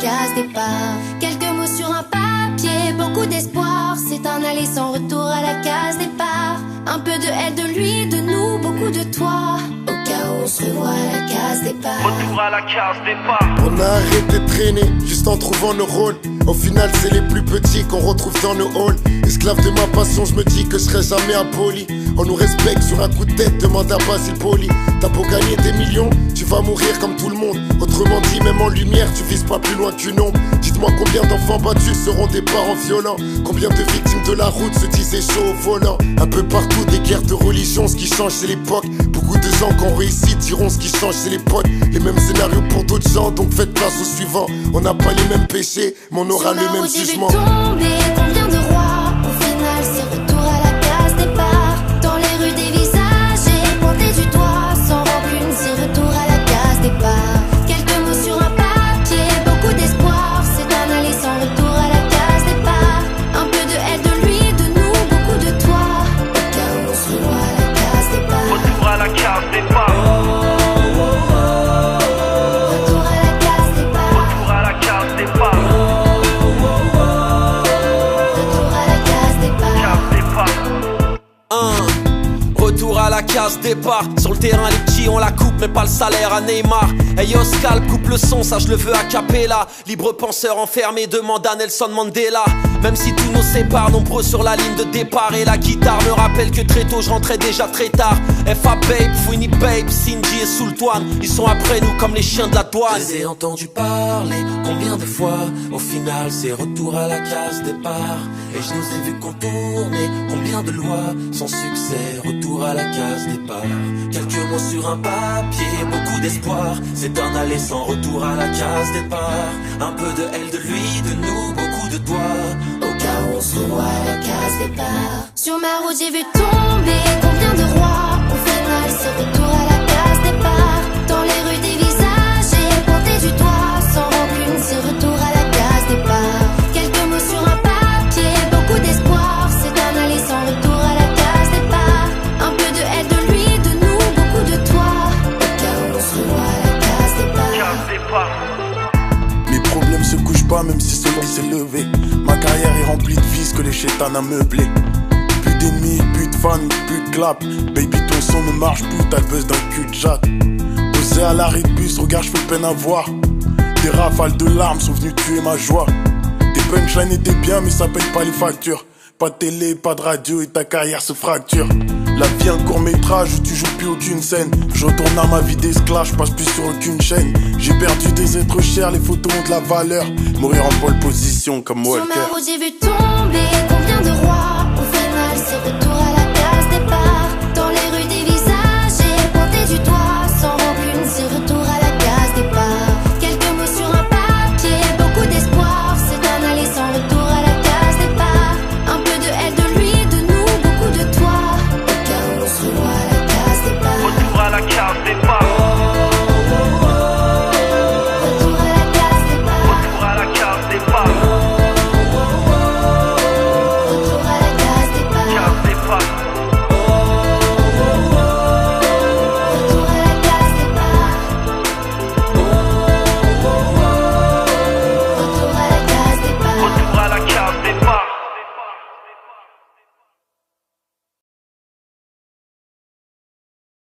case départ. Quelques mots sur un papier, beaucoup d'espoir. C'est un aller sans retour à la case départ. Un peu de elle, de lui, de nous, beaucoup de toi. Au cas où on se revoit à la case départ. Retour à la case départ. On a arrêté de traîner, juste en trouvant nos rôles. Au final c'est les plus petits qu'on retrouve dans nos halls. Esclave de ma passion, je me dis que je serai jamais impoli. On nous respecte sur un coup de tête, demande à Basile Poli. T'as beau gagner des millions, tu vas mourir comme tout le monde. Autrement dit, même en lumière, tu vises pas plus loin qu'une ombre. Dites-moi combien d'enfants battus seront des parents violents. Combien de victimes de la route se disaient chaud au volant. Un peu partout des guerres de religion, ce qui change c'est l'époque. Beaucoup de gens qui ont réussi diront ce qui change c'est l'époque. Les mêmes scénarios pour d'autres gens, donc faites place au suivant. On n'a pas les mêmes péchés, mais on aura le même jugement. Tomber, combien de rois, au final c'est retour à la case départ. Dans les rues des visages et pointé du doigt. Sans rancune, c'est retour à la case départ. Quelques mots sur un papier, beaucoup d'espoir. C'est un aller sans retour à la case départ. Un peu de elle, de lui, de nous, beaucoup de toi. Au cas où on se revoit à la case départ. Retour à la case départ. Retour à la case départ. Retour à la case départ. Retour à la case départ. Case départ. Retour à la case départ. Sur le terrain les petits on la coupe mais pas le salaire à Neymar. Hey yo Scalp coupe le son, ça je le veux a cappella. Libre penseur enfermé demande à Nelson Mandela. Même si tout nous sépare, nombreux sur la ligne de départ. Et la guitare me rappelle que très tôt je rentrais déjà très tard. FA Babe, Fouini Babe, Cindy et Sultan, ils sont après nous comme les chiens de la douane. Je les ai entendus parler, combien de fois. Au final c'est retour à la case départ. Et je nous ai vus contourner, combien de lois. Sans succès, retour à la case départ. Quelques mots sur un papier, beaucoup d'espoir. C'est un aller sans retour à la case départ. Un peu de elle, de lui, de nous, beaucoup de toi. Au cas où on se revoit à la case départ. Sur ma route j'ai vu tomber combien de rois. Au final c'est retour à la case départ. Dans les rues des visages j'ai pointé du doigt. Sans rancune c'est retour à la case départ. Quelques mots sur un papier, beaucoup d'espoir. C'est un aller sans retour à la case départ. Un peu de elle, de lui, de nous, beaucoup de toi. Au cas où on se revoit à la case départ. Case départ. Mes problèmes se couchent pas même si celui s'est levé. Ma carrière est remplie de vices que les chétans a meublé. Plus d'ennemis, plus de fans, plus de clap. Baby ton son ne marche plus, t'as le buzz d'un cul de jatte. Posé à l'arrêt de bus, regarde j'fais peine à voir. Des rafales de larmes sont venues tuer ma joie. Tes punchlines étaient bien mais ça paye pas les factures. Pas de télé, pas de radio et ta carrière se fracture. La vie un court métrage où tu joues plus aucune scène. Je retourne à ma vie d'esclave, je passe plus sur aucune chaîne. J'ai perdu des êtres chers, les photos ont de la valeur. Mourir en pole position comme Walker. Sur ma route j'ai vu tomber